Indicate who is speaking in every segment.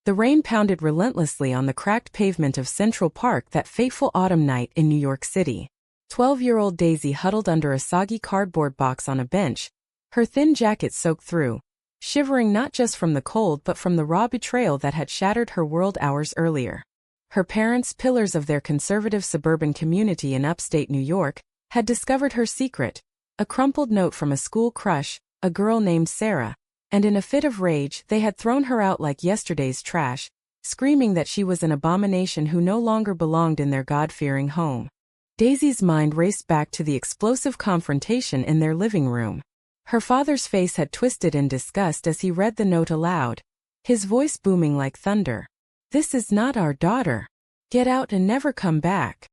Speaker 1: The rain pounded relentlessly on the cracked pavement of Central Park that fateful autumn night in New York City. 12-year-old Daisy huddled under a soggy cardboard box on a bench, her thin jacket soaked through, shivering not just from the cold but from the raw betrayal that had shattered her world hours earlier. Her parents, pillars of their conservative suburban community in upstate New York, had discovered her secret, a crumpled note from a school crush, a girl named Sarah, and in a fit of rage they had thrown her out like yesterday's trash, screaming that she was an abomination who no longer belonged in their God-fearing home. Daisy's mind raced back to the explosive confrontation in their living room. Her father's face had twisted in disgust as he read the note aloud, his voice booming like thunder. "This is not our daughter. Get out and never come back."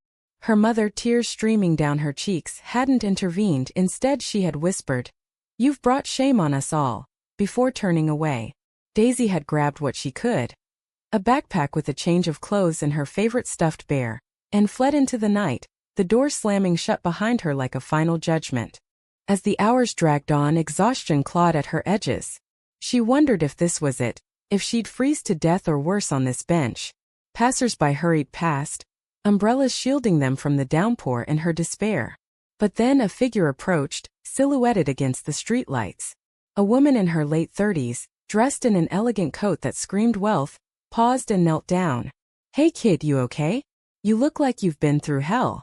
Speaker 1: Her mother, tears streaming down her cheeks, hadn't intervened. Instead she had whispered, "You've brought shame on us all," before turning away. Daisy had grabbed what she could, a backpack with a change of clothes and her favorite stuffed bear, and fled into the night, the door slamming shut behind her like a final judgment. As the hours dragged on, exhaustion clawed at her edges. She wondered if this was it, if she'd freeze to death or worse on this bench. Passers-by hurried past, umbrellas shielding them from the downpour and her despair. But then a figure approached, silhouetted against the streetlights. A woman in her late 30s, dressed in an elegant coat that screamed wealth, paused and knelt down. "Hey kid, you okay? You look like you've been through hell."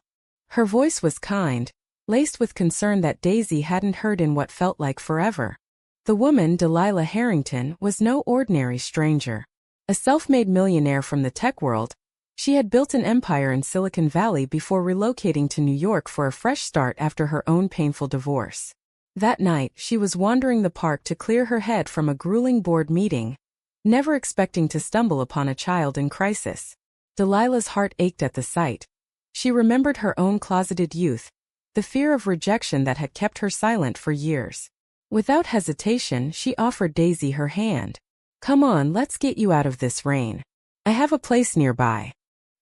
Speaker 1: Her voice was kind, laced with concern that Daisy hadn't heard in what felt like forever. The woman, Delilah Harrington, was no ordinary stranger. A self-made millionaire from the tech world, she had built an empire in Silicon Valley before relocating to New York for a fresh start after her own painful divorce. That night, she was wandering the park to clear her head from a grueling board meeting, never expecting to stumble upon a child in crisis. Delilah's heart ached at the sight. She remembered her own closeted youth, the fear of rejection that had kept her silent for years. Without hesitation, she offered Daisy her hand. "Come on, let's get you out of this rain. I have a place nearby."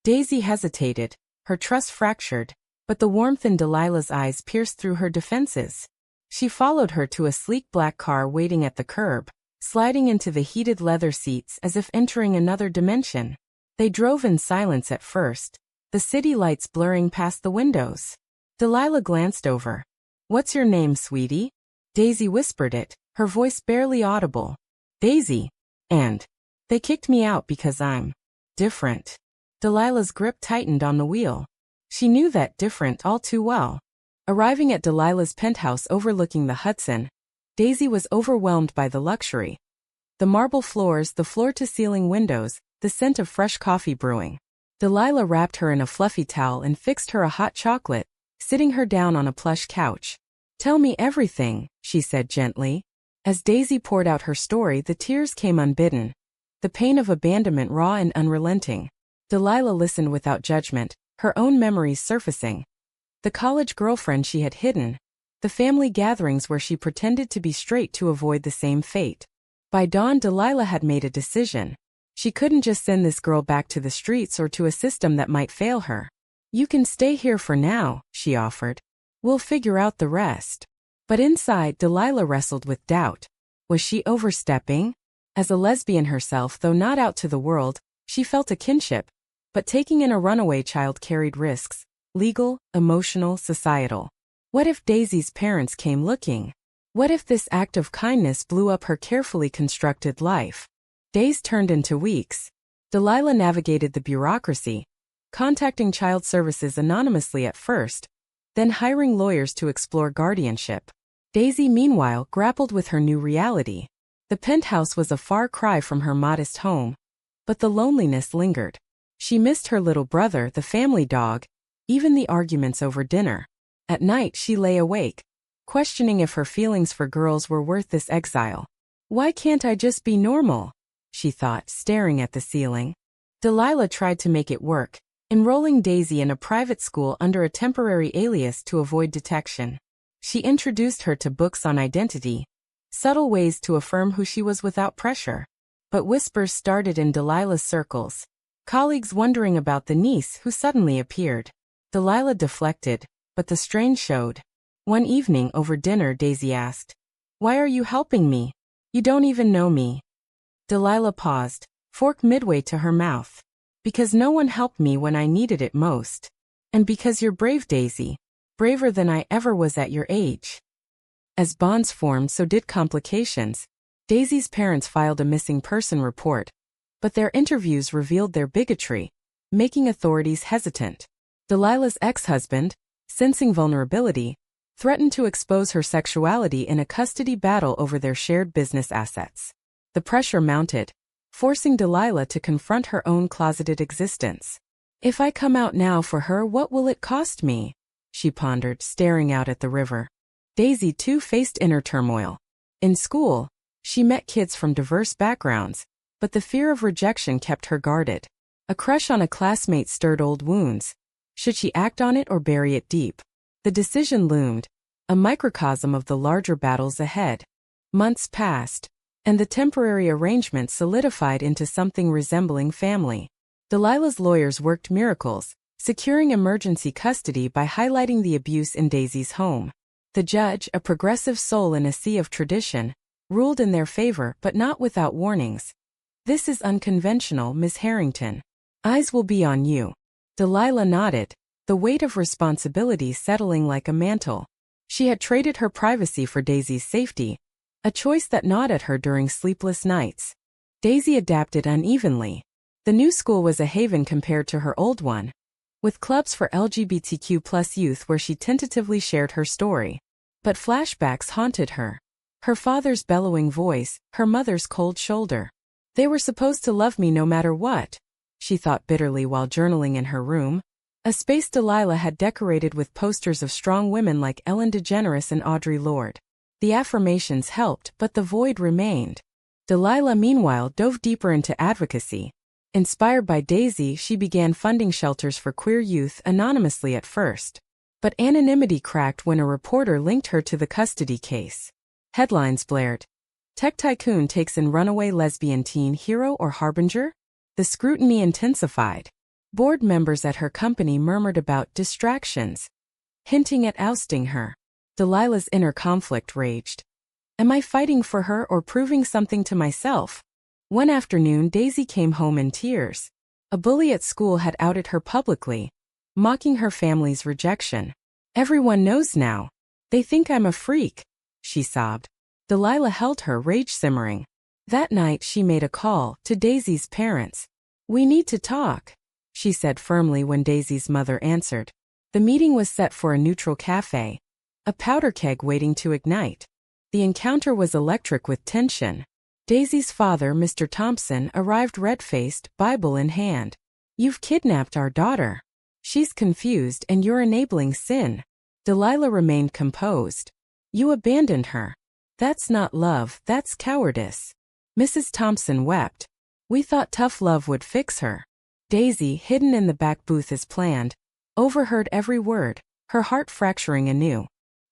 Speaker 1: Daisy hesitated, her trust fractured, but the warmth in Delilah's eyes pierced through her defenses. She followed her to a sleek black car waiting at the curb, sliding into the heated leather seats as if entering another dimension. They drove in silence at first, the city lights blurring past the windows. Delilah glanced over. "What's your name, sweetie?" Daisy whispered it, her voice barely audible. "Daisy. And they kicked me out because I'm different." Delilah's grip tightened on the wheel. She knew that different all too well. Arriving at Delilah's penthouse overlooking the Hudson, Daisy was overwhelmed by the luxury. The marble floors, the floor-to-ceiling windows, the scent of fresh coffee brewing. Delilah wrapped her in a fluffy towel and fixed her a hot chocolate, sitting her down on a plush couch. "Tell me everything," she said gently. As Daisy poured out her story, the tears came unbidden, the pain of abandonment raw and unrelenting. Delilah listened without judgment, her own memories surfacing. The college girlfriend she had hidden, the family gatherings where she pretended to be straight to avoid the same fate. By dawn, Delilah had made a decision. She couldn't just send this girl back to the streets or to a system that might fail her. "You can stay here for now," she offered. "We'll figure out the rest." But inside, Delilah wrestled with doubt. Was she overstepping? As a lesbian herself, though not out to the world, she felt a kinship. But taking in a runaway child carried risks. Legal, emotional, societal. What if Daisy's parents came looking? What if this act of kindness blew up her carefully constructed life? Days turned into weeks. Delilah navigated the bureaucracy, contacting child services anonymously at first, then hiring lawyers to explore guardianship. Daisy, meanwhile, grappled with her new reality. The penthouse was a far cry from her modest home, but the loneliness lingered. She missed her little brother, the family dog, even the arguments over dinner. At night she lay awake, questioning if her feelings for girls were worth this exile. "Why can't I just be normal?" she thought, staring at the ceiling. Delilah tried to make it work, enrolling Daisy in a private school under a temporary alias to avoid detection. She introduced her to books on identity, subtle ways to affirm who she was without pressure. But whispers started in Delilah's circles, colleagues wondering about the niece who suddenly appeared. Delilah deflected, but the strain showed. One evening over dinner, Daisy asked, "Why are you helping me? You don't even know me." Delilah paused, fork midway to her mouth. Because no one helped me when I needed it most. And because you're brave, Daisy. Braver than I ever was at your age. As bonds formed, so did complications. Daisy's parents filed a missing person report, but their interviews revealed their bigotry, making authorities hesitant. Delilah's ex-husband, sensing vulnerability, threatened to expose her sexuality in a custody battle over their shared business assets. The pressure mounted, forcing Delilah to confront her own closeted existence. If I come out now for her, what will it cost me? She pondered, staring out at the river. Daisy too faced inner turmoil. In school, she met kids from diverse backgrounds, but the fear of rejection kept her guarded. A crush on a classmate stirred old wounds. Should she act on it or bury it deep? The decision loomed, a microcosm of the larger battles ahead. Months passed, and the temporary arrangement solidified into something resembling family. Delilah's lawyers worked miracles, securing emergency custody by highlighting the abuse in Daisy's home. The judge, a progressive soul in a sea of tradition, ruled in their favor but not without warnings. This is unconventional, Miss Harrington. Eyes will be on you. Delilah nodded, the weight of responsibility settling like a mantle. She had traded her privacy for Daisy's safety, a choice that gnawed at her during sleepless nights. Daisy adapted unevenly. The new school was a haven compared to her old one, with clubs for LGBTQ+ youth where she tentatively shared her story. But flashbacks haunted her. Her father's bellowing voice, her mother's cold shoulder. They were supposed to love me no matter what, she thought bitterly while journaling in her room, a space Delilah had decorated with posters of strong women like Ellen DeGeneres and Audre Lorde. The affirmations helped, but the void remained. Delilah, meanwhile, dove deeper into advocacy. Inspired by Daisy, she began funding shelters for queer youth anonymously at first. But anonymity cracked when a reporter linked her to the custody case. Headlines blared. Tech tycoon takes in runaway lesbian teen hero or harbinger? The scrutiny intensified. Board members at her company murmured about distractions, hinting at ousting her. Delilah's inner conflict raged. Am I fighting for her or proving something to myself? One afternoon, Daisy came home in tears. A bully at school had outed her publicly, mocking her family's rejection. Everyone knows now. They think I'm a freak, she sobbed. Delilah held her, rage simmering. That night she made a call to Daisy's parents. We need to talk, she said firmly when Daisy's mother answered. The meeting was set for a neutral cafe, a powder keg waiting to ignite. The encounter was electric with tension. Daisy's father, Mr. Thompson, arrived red-faced, Bible in hand. You've kidnapped our daughter. She's confused and you're enabling sin. Delilah remained composed. You abandoned her. That's not love, that's cowardice. Mrs. Thompson wept. We thought tough love would fix her. Daisy, hidden in the back booth as planned, overheard every word, her heart fracturing anew.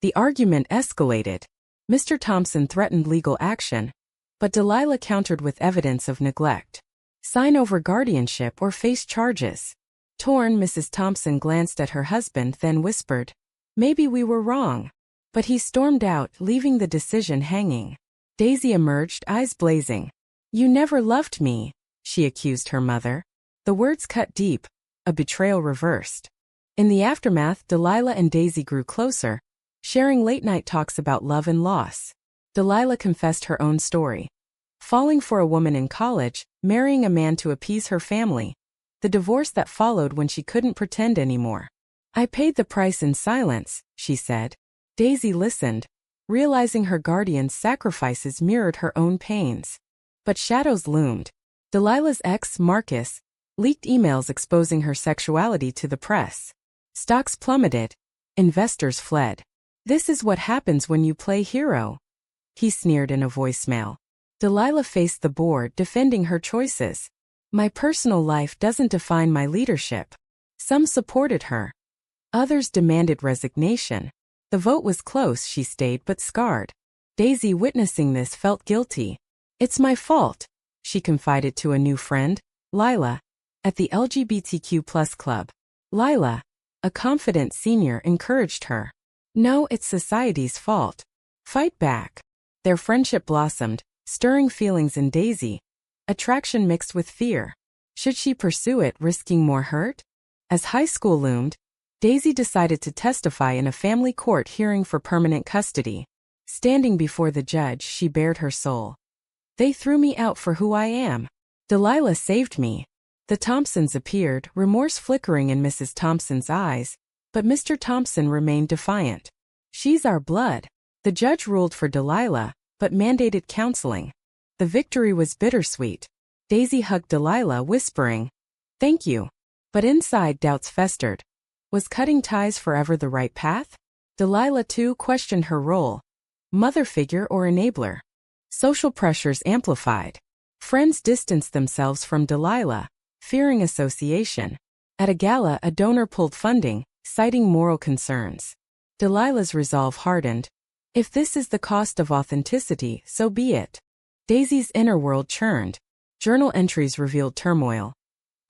Speaker 1: The argument escalated. Mr. Thompson threatened legal action, but Delilah countered with evidence of neglect. Sign over guardianship or face charges. Torn, Mrs. Thompson glanced at her husband, then whispered, Maybe we were wrong. But he stormed out, leaving the decision hanging. Daisy emerged, eyes blazing. You never loved me, she accused her mother. The words cut deep, a betrayal reversed. In the aftermath, Delilah and Daisy grew closer, sharing late-night talks about love and loss. Delilah confessed her own story. Falling for a woman in college, marrying a man to appease her family. The divorce that followed when she couldn't pretend anymore. I paid the price in silence, she said. Daisy listened, realizing her guardian's sacrifices mirrored her own pains. But shadows loomed. Delilah's ex, Marcus, leaked emails exposing her sexuality to the press. Stocks plummeted. Investors fled. This is what happens when you play hero, he sneered in a voicemail. Delilah faced the board, defending her choices. My personal life doesn't define my leadership. Some supported her. Others demanded resignation. The vote was close, she stayed, but scarred. Daisy, witnessing this, felt guilty. It's my fault, she confided to a new friend, Lila, at the LGBTQ+ club. Lila, a confident senior, encouraged her. No, it's society's fault. Fight back. Their friendship blossomed, stirring feelings in Daisy, attraction mixed with fear. Should she pursue it, risking more hurt? As high school loomed, Daisy decided to testify in a family court hearing for permanent custody. Standing before the judge, she bared her soul. They threw me out for who I am. Delilah saved me. The Thompsons appeared, remorse flickering in Mrs. Thompson's eyes, but Mr. Thompson remained defiant. She's our blood. The judge ruled for Delilah, but mandated counseling. The victory was bittersweet. Daisy hugged Delilah, whispering, "Thank you." But inside, doubts festered. Was cutting ties forever the right path? Delilah, too, questioned her role. Mother figure or enabler? Social pressures amplified. Friends distanced themselves from Delilah, fearing association. At a gala, a donor pulled funding, citing moral concerns. Delilah's resolve hardened. If this is the cost of authenticity, so be it. Daisy's inner world churned. Journal entries revealed turmoil.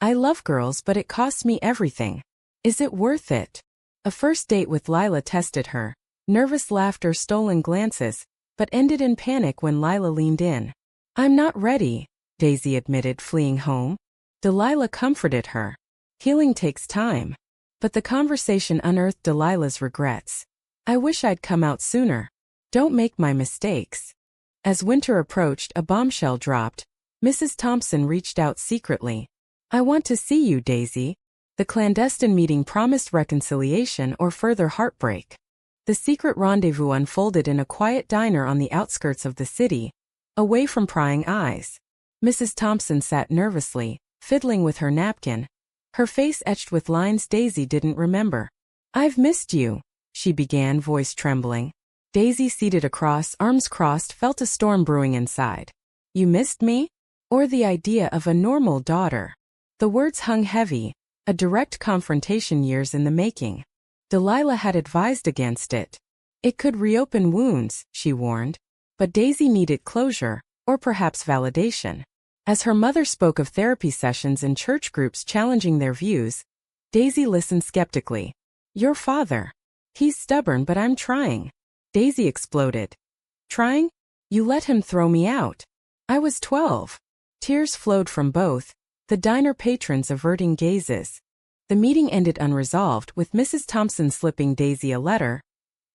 Speaker 1: I love girls, but it costs me everything. Is it worth it? A first date with Lila tested her. Nervous laughter, stolen glances, but ended in panic when Lila leaned in. I'm not ready, Daisy admitted, fleeing home. Delilah comforted her. Healing takes time. But the conversation unearthed Delilah's regrets. I wish I'd come out sooner. Don't make my mistakes. As winter approached, a bombshell dropped. Mrs. Thompson reached out secretly. I want to see you, Daisy. The clandestine meeting promised reconciliation or further heartbreak. The secret rendezvous unfolded in a quiet diner on the outskirts of the city, away from prying eyes. Mrs. Thompson sat nervously, fiddling with her napkin, her face etched with lines Daisy didn't remember. I've missed you, she began, voice trembling. Daisy, seated across, arms crossed, felt a storm brewing inside. You missed me? Or the idea of a normal daughter? The words hung heavy, a direct confrontation years in the making. Delilah had advised against it. It could reopen wounds, she warned. But Daisy needed closure, or perhaps validation. As her mother spoke of therapy sessions and church groups challenging their views, Daisy listened skeptically. Your father. He's stubborn, but I'm trying. Daisy exploded. Trying? You let him throw me out. I was 12. Tears flowed from both, the diner patrons averting gazes. The meeting ended unresolved, with Mrs. Thompson slipping Daisy a letter.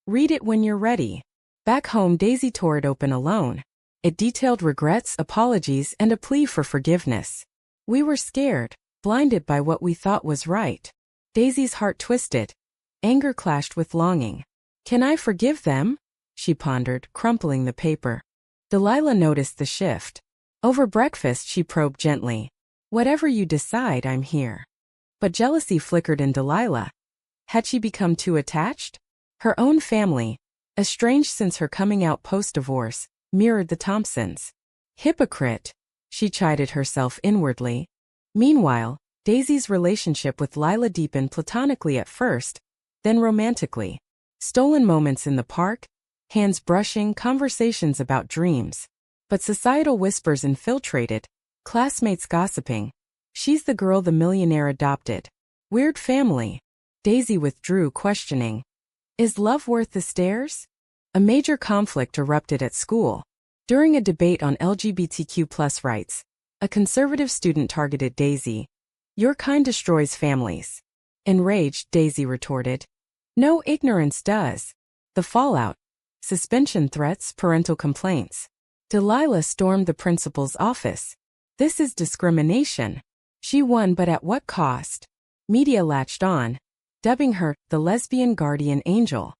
Speaker 1: Read it when you're ready. Back home, Daisy tore it open alone. It detailed regrets, apologies, and a plea for forgiveness. We were scared, blinded by what we thought was right. Daisy's heart twisted. Anger clashed with longing. Can I forgive them? She pondered, crumpling the paper. Delilah noticed the shift. Over breakfast, she probed gently. Whatever you decide, I'm here. But jealousy flickered in Delilah. Had she become too attached? Her own family, estranged since her coming out post-divorce, mirrored the Thompsons. Hypocrite, she chided herself inwardly. Meanwhile, Daisy's relationship with Lila deepened platonically at first, then romantically. Stolen moments in the park, hands brushing, conversations about dreams. But societal whispers infiltrated, classmates gossiping. She's the girl the millionaire adopted. Weird family. Daisy withdrew, questioning. Is love worth the stairs? A major conflict erupted at school. During a debate on LGBTQ+ rights, a conservative student targeted Daisy. Your kind destroys families. Enraged, Daisy retorted. No, ignorance does. The fallout. Suspension threats, parental complaints. Delilah stormed the principal's office. This is discrimination. She won, but at what cost? Media latched on, dubbing her the lesbian guardian angel.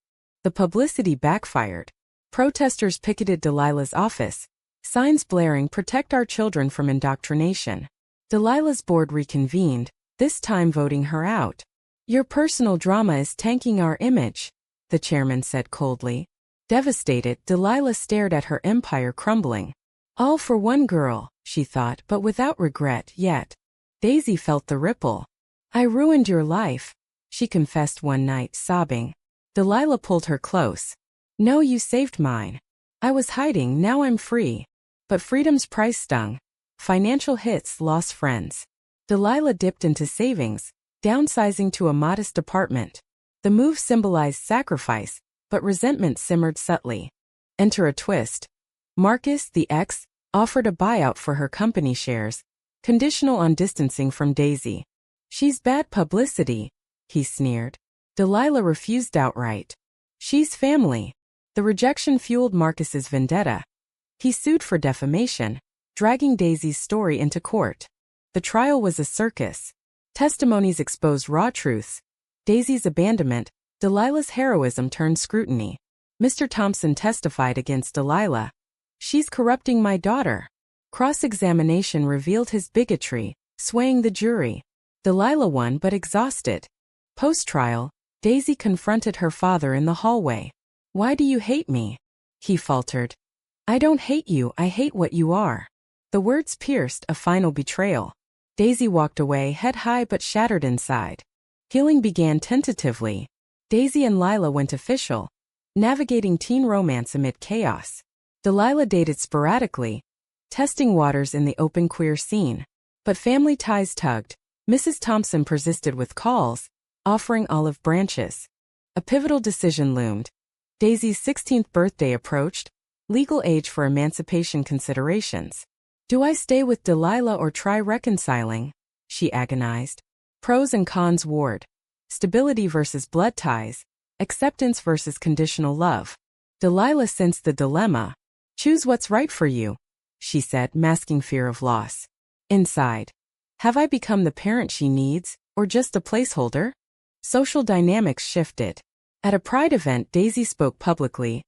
Speaker 1: The publicity backfired. Protesters picketed Delilah's office, signs blaring, "Protect our children from indoctrination." Delilah's board reconvened, this time voting her out. Your personal drama is tanking our image, the chairman said coldly. Devastated, Delilah stared at her empire crumbling. All for one girl, she thought, but without regret yet. Daisy felt the ripple. I ruined your life, she confessed one night, sobbing. Delilah pulled her close. No, you saved mine. I was hiding, now I'm free. But freedom's price stung. Financial hits, lost friends. Delilah dipped into savings, downsizing to a modest apartment. The move symbolized sacrifice, but resentment simmered subtly. Enter a twist. Marcus, the ex, offered a buyout for her company shares, conditional on distancing from Daisy. She's bad publicity, he sneered. Delilah refused outright. She's family. The rejection fueled Marcus's vendetta. He sued for defamation, dragging Daisy's story into court. The trial was a circus. Testimonies exposed raw truths. Daisy's abandonment, Delilah's heroism turned scrutiny. Mr. Thompson testified against Delilah. She's corrupting my daughter. Cross-examination revealed his bigotry, swaying the jury. Delilah won but exhausted. Post-trial, Daisy confronted her father in the hallway. "Why do you hate me?" he faltered. "I don't hate you, I hate what you are." The words pierced a final betrayal. Daisy walked away head high but shattered inside. Healing began tentatively. Daisy and Lila went official, navigating teen romance amid chaos. Delilah dated sporadically, testing waters in the open queer scene. But family ties tugged. Mrs. Thompson persisted with calls, offering olive branches. A pivotal decision loomed. Daisy's 16th birthday approached, legal age for emancipation considerations. "Do I stay with Delilah or try reconciling?" she agonized. Pros and cons warred. Stability versus blood ties. Acceptance versus conditional love. Delilah sensed the dilemma. "Choose what's right for you," she said, masking fear of loss. Inside, have I become the parent she needs, or just a placeholder? Social dynamics shifted. At a pride event, Daisy spoke publicly.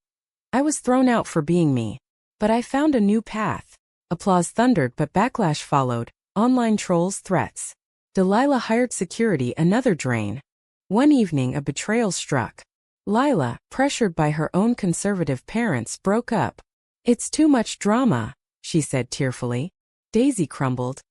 Speaker 1: "I was thrown out for being me, but I found a new path." Applause thundered, but backlash followed. Online trolls, threats. Delilah hired security, another drain. One evening, a betrayal struck. Lila, pressured by her own conservative parents, broke up. "It's too much drama," she said tearfully. Daisy crumbled.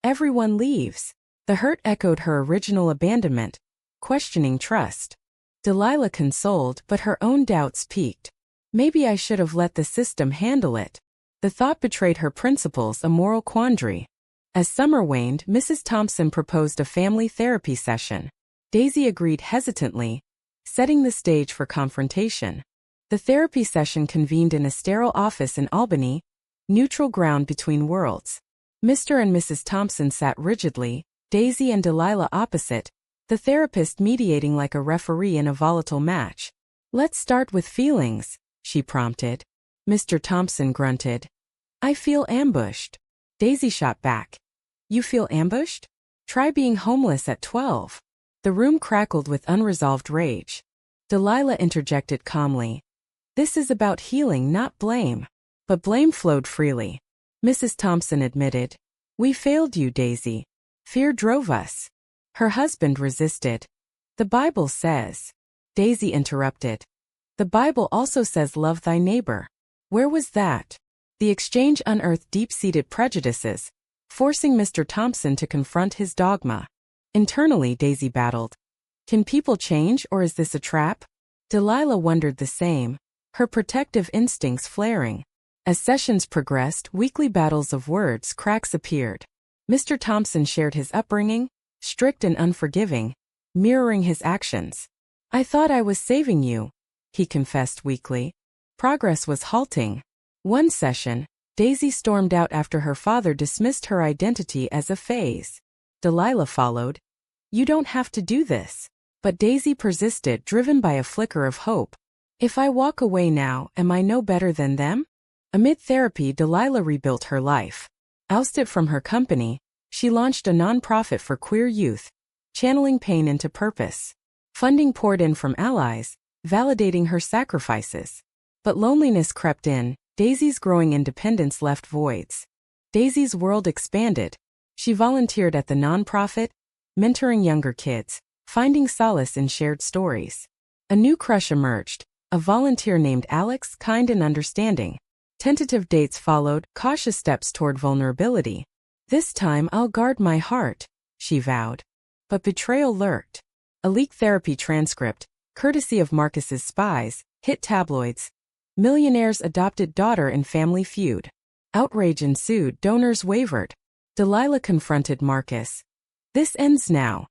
Speaker 1: "Everyone leaves." The hurt echoed her original abandonment, questioning trust. Delilah consoled, but her own doubts peaked. "Maybe I should have let the system handle it." The thought betrayed her principles, a moral quandary. As summer waned, Mrs. Thompson proposed a family therapy session. Daisy agreed hesitantly, setting the stage for confrontation. The therapy session convened in a sterile office in Albany, neutral ground between worlds. Mr. and Mrs. Thompson sat rigidly, Daisy and Delilah opposite, the therapist mediating like a referee in a volatile match. "Let's start with feelings," she prompted. Mr. Thompson grunted. "I feel ambushed." Daisy shot back. "You feel ambushed? Try being homeless at 12. The room crackled with unresolved rage. Delilah interjected calmly. "This is about healing, not blame." But blame flowed freely. Mrs. Thompson admitted. "We failed you, Daisy. Fear drove us." Her husband resisted. "The Bible says." Daisy interrupted. "The Bible also says love thy neighbor." Where was that? The exchange unearthed deep-seated prejudices, forcing Mr. Thompson to confront his dogma. Internally, Daisy battled. Can people change, or is this a trap? Delilah wondered the same, her protective instincts flaring. As sessions progressed, weekly battles of words, cracks appeared. Mr. Thompson shared his upbringing, strict and unforgiving, mirroring his actions. "I thought I was saving you," he confessed weakly. Progress was halting. One session, Daisy stormed out after her father dismissed her identity as a phase. Delilah followed. "You don't have to do this." But Daisy persisted, driven by a flicker of hope. "If I walk away now, am I no better than them?" Amid therapy, Delilah rebuilt her life. Ousted from her company, she launched a nonprofit for queer youth, channeling pain into purpose. Funding poured in from allies, validating her sacrifices. But loneliness crept in. Daisy's growing independence left voids. Daisy's world expanded. She volunteered at the nonprofit, mentoring younger kids, finding solace in shared stories. A new crush emerged, a volunteer named Alex, kind and understanding. Tentative dates followed, cautious steps toward vulnerability. "This time I'll guard my heart," she vowed. But betrayal lurked. A leaked therapy transcript, courtesy of Marcus's spies, hit tabloids. Millionaire's adopted daughter in family feud. Outrage ensued, donors wavered. Delilah confronted Marcus. "This ends now."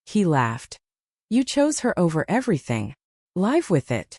Speaker 1: He laughed. "You chose her over everything. Live with it."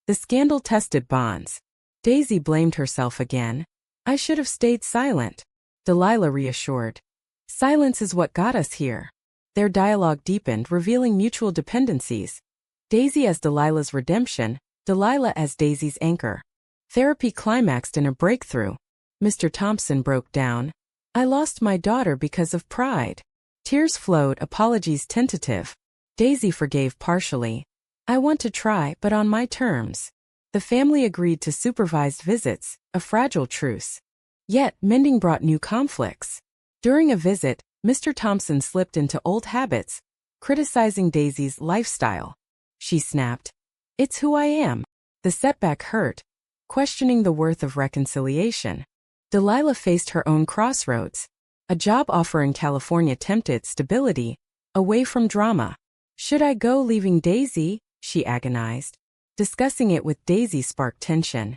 Speaker 1: The scandal tested bonds. Daisy blamed herself again. I should have stayed silent, Delilah reassured. Silence is what got us here. Their dialogue deepened, revealing mutual dependencies. Daisy as Delilah's redemption, Delilah as Daisy's anchor. Therapy climaxed in a breakthrough. Mr. Thompson broke down. I lost my daughter because of pride. Tears flowed, apologies tentative. Daisy forgave partially. I want to try, but on my terms. The family agreed to supervised visits, a fragile truce. Yet, mending brought new conflicts. During a visit, Mr. Thompson slipped into old habits, criticizing Daisy's lifestyle. She snapped. It's who I am. The setback hurt, questioning the worth of reconciliation. Delilah faced her own crossroads. A job offer in California tempted stability, away from drama. Should I go, leaving Daisy? She agonized. Discussing it with Daisy sparked tension.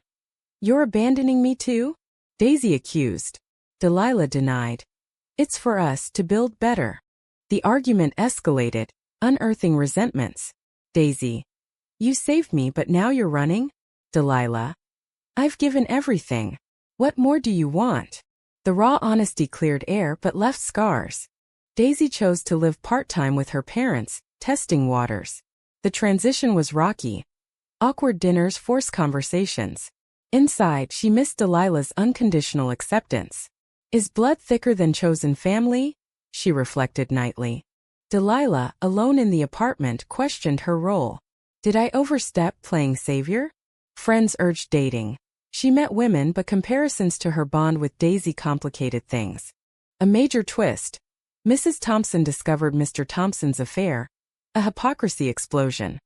Speaker 1: You're abandoning me too? Daisy accused. Delilah denied. It's for us to build better. The argument escalated, unearthing resentments. Daisy. You saved me, but now you're running? Delilah. I've given everything. What more do you want? The raw honesty cleared air but left scars. Daisy chose to live part-time with her parents, testing waters. The transition was rocky. Awkward dinners forced conversations. Inside, she missed Delilah's unconditional acceptance. Is blood thicker than chosen family? She reflected nightly. Delilah, alone in the apartment, questioned her role. Did I overstep playing savior? Friends urged dating. She met women, but comparisons to her bond with Daisy complicated things. A major twist. Mrs. Thompson discovered Mr. Thompson's affair. A hypocrisy explosion.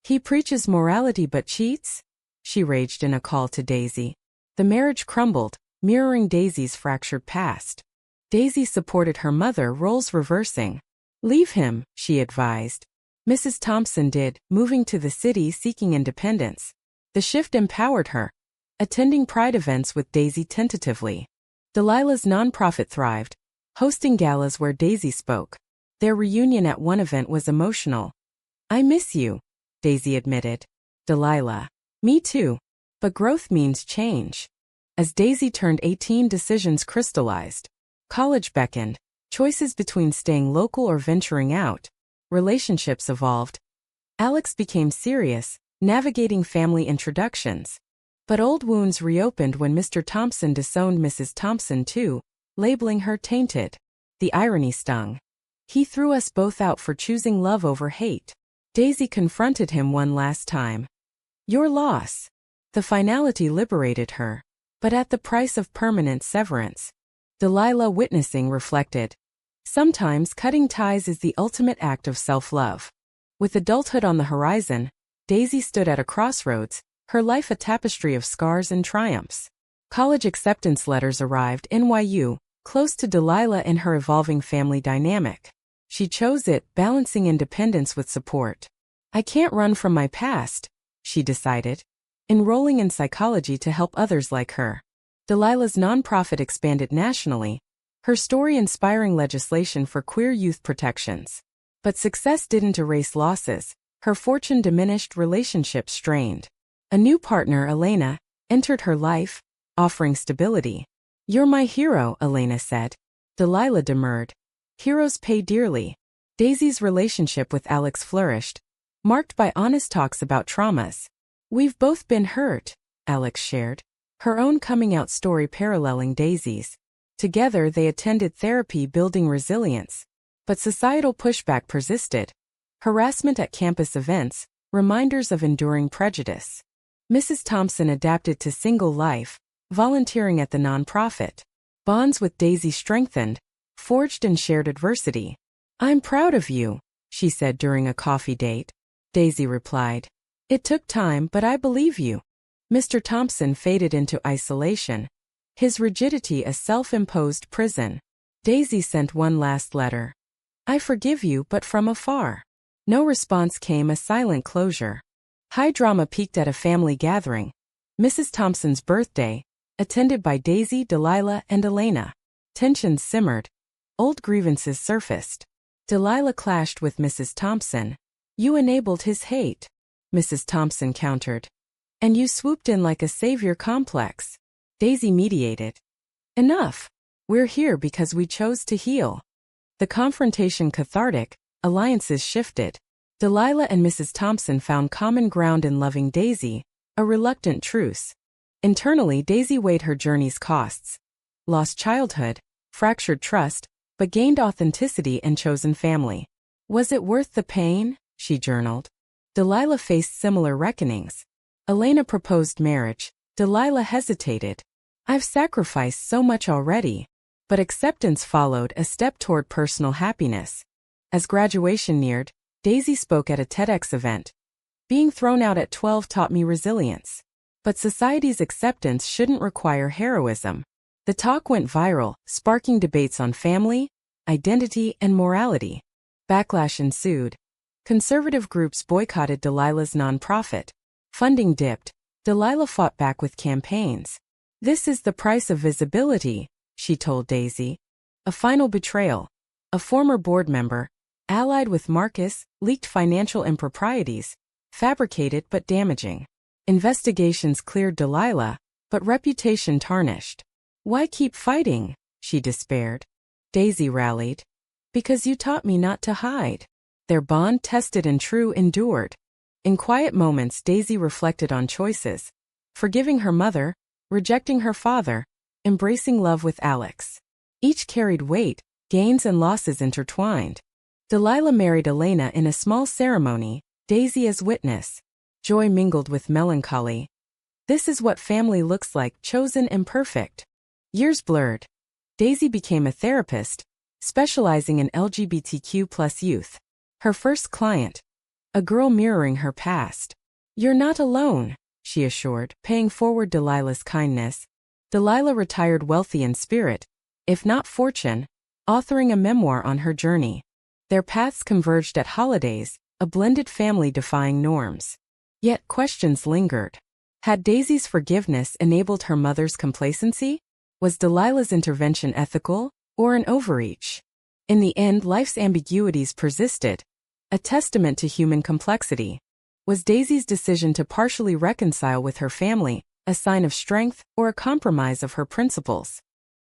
Speaker 1: He preaches morality but cheats? She raged in a call to Daisy. The marriage crumbled, mirroring Daisy's fractured past. Daisy supported her mother, roles reversing. Leave him, she advised. Mrs. Thompson did, moving to the city seeking independence. The shift empowered her, attending pride events with Daisy tentatively. Delilah's nonprofit thrived, hosting galas where Daisy spoke. Their reunion at one event was emotional. I miss you, Daisy admitted. Delilah. Me too. But growth means change. As Daisy turned 18, decisions crystallized. College beckoned. Choices between staying local or venturing out. Relationships evolved. Alex became serious, navigating family introductions. But old wounds reopened when Mr. Thompson disowned Mrs. Thompson too, labeling her tainted. The irony stung. He threw us both out for choosing love over hate. Daisy confronted him one last time. Your loss. The finality liberated her, but at the price of permanent severance. Delilah, witnessing, reflected. Sometimes cutting ties is the ultimate act of self-love. With adulthood on the horizon, Daisy stood at a crossroads, her life a tapestry of scars and triumphs. College acceptance letters arrived, NYU, close to Delilah and her evolving family dynamic. She chose it, balancing independence with support. I can't run from my past, she decided, enrolling in psychology to help others like her. Delilah's nonprofit expanded nationally, her story inspiring legislation for queer youth protections. But success didn't erase losses, her fortune diminished, relationships strained. A new partner, Elena, entered her life, offering stability. You're my hero, Elena said. Delilah demurred. Heroes pay dearly. Daisy's relationship with Alex flourished, marked by honest talks about traumas. We've both been hurt, Alex shared, her own coming-out story paralleling Daisy's. Together they attended therapy, building resilience. But societal pushback persisted. Harassment at campus events, reminders of enduring prejudice. Mrs. Thompson adapted to single life, volunteering at the nonprofit. Bonds with Daisy strengthened, forged in shared adversity. I'm proud of you, she said during a coffee date. Daisy replied. It took time, but I believe you. Mr. Thompson faded into isolation, his rigidity a self-imposed prison. Daisy sent one last letter. I forgive you, but from afar. No response came, a silent closure. High drama peaked at a family gathering. Mrs. Thompson's birthday, attended by Daisy, Delilah, and Elena. Tensions simmered. Old grievances surfaced. Delilah clashed with Mrs. Thompson. You enabled his hate, Mrs. Thompson countered. And you swooped in like a savior complex. Daisy mediated. Enough. We're here because we chose to heal. The confrontation cathartic, alliances shifted. Delilah and Mrs. Thompson found common ground in loving Daisy, a reluctant truce. Internally, Daisy weighed her journey's costs. Lost childhood, fractured trust, but gained authenticity and chosen family. Was it worth the pain? She journaled. Delilah faced similar reckonings. Elena proposed marriage. Delilah hesitated. I've sacrificed so much already. But acceptance followed, a step toward personal happiness. As graduation neared, Daisy spoke at a TEDx event. Being thrown out at 12 taught me resilience. But society's acceptance shouldn't require heroism. The talk went viral, sparking debates on family, identity, and morality. Backlash ensued. Conservative groups boycotted Delilah's nonprofit. Funding dipped. Delilah fought back with campaigns. This is the price of visibility, she told Daisy. A final betrayal. A former board member, allied with Marcus, leaked financial improprieties, fabricated but damaging. Investigations cleared Delilah, but reputation tarnished. Why keep fighting? She despaired. Daisy rallied. Because you taught me not to hide. Their bond, tested and true, endured. In quiet moments, Daisy reflected on choices. Forgiving her mother, rejecting her father, embracing love with Alex. Each carried weight, gains and losses intertwined. Delilah married Elena in a small ceremony, Daisy as witness. Joy mingled with melancholy. This is what family looks like, chosen imperfect. Years blurred. Daisy became a therapist, specializing in LGBTQ+ youth. Her first client, a girl mirroring her past. You're not alone, she assured, paying forward Delilah's kindness. Delilah retired wealthy in spirit, if not fortune, authoring a memoir on her journey. Their paths converged at holidays, a blended family defying norms. Yet questions lingered. Had Daisy's forgiveness enabled her mother's complacency? Was Delilah's intervention ethical, or an overreach? In the end, life's ambiguities persisted, a testament to human complexity. Was Daisy's decision to partially reconcile with her family a sign of strength or a compromise of her principles?